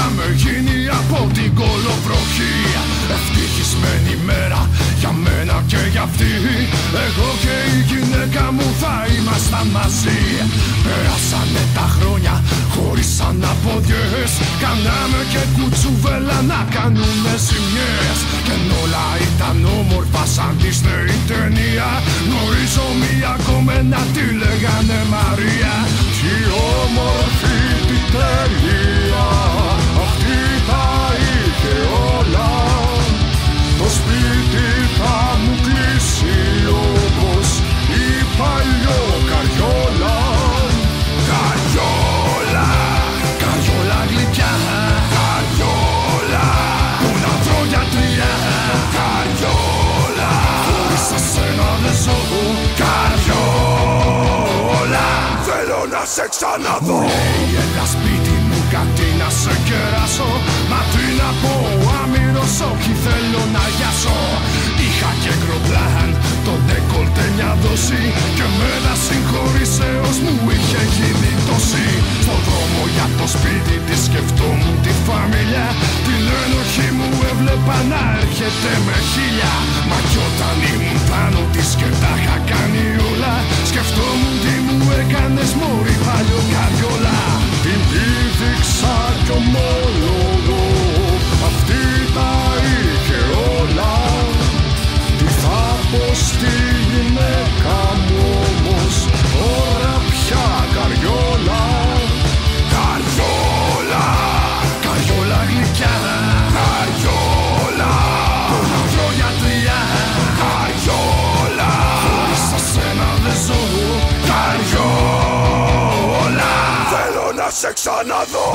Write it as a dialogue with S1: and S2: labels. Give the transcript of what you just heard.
S1: είχαμε γίνει από την κολοβροχή. Ευτυχισμένη μέρα για μένα και για αυτή. Εγώ και η γυναίκα μου θα ήμασταν μαζί. Πέρασανε τα χρόνια, χωρίσαν αποδιές. Κάναμε και κουτσουβέλα να κάνουνε ζημιές. Κι εν όλα ήταν όμορφα σαν Disney ταινία. Γνωρίζω μια κομμένα, τη λέγανε Μαρία. Τι όμορφη, τι τέλεια, αυτή τα είχε όλα. Το σπίτι θα μου κλείσει όπως η παλιό-καριόλα. Καριόλα, καριόλα γλυκιά, καριόλα, που να βρω γιατριά. Καριόλα, χωρίς εσένα δεν ζω. Καριόλα, θέλω να σε ξαναδώ. Λέει έλα σπίτι μου κάτι να σε κεράσω. Μα τι να πω, άμυρος όχι θέλω να γιάσω. Είχα και γκρομπλάν, το ντεκολτέ μια δόση. Και με ένα συγχωρήσεως μου είχε γίνει τόση. Στον δρόμο για το σπίτι της σκεφτόμουν τη φαμίλια. Την ένοχη μου έβλεπα να έρχεται με χίλια. Μα κι όταν ήμουν πάνω της και τα είχα κάνει όλα, σκεφτόμουν τι μου έκανες μωρή παλιό-καριόλα. Την πήδηξα κι ομόλογο, αυτή τα είχε όλα. Τι θα πω στη γυναίκα μου όμως, τώρα πια καριόλα. Καριόλα, καριόλα γλυκιά, καριόλα, που να βρω γιατριά. Καριόλα, χωρίς εσένα δεν ζω. Καριόλα, θέλω να σε ξαναδώ.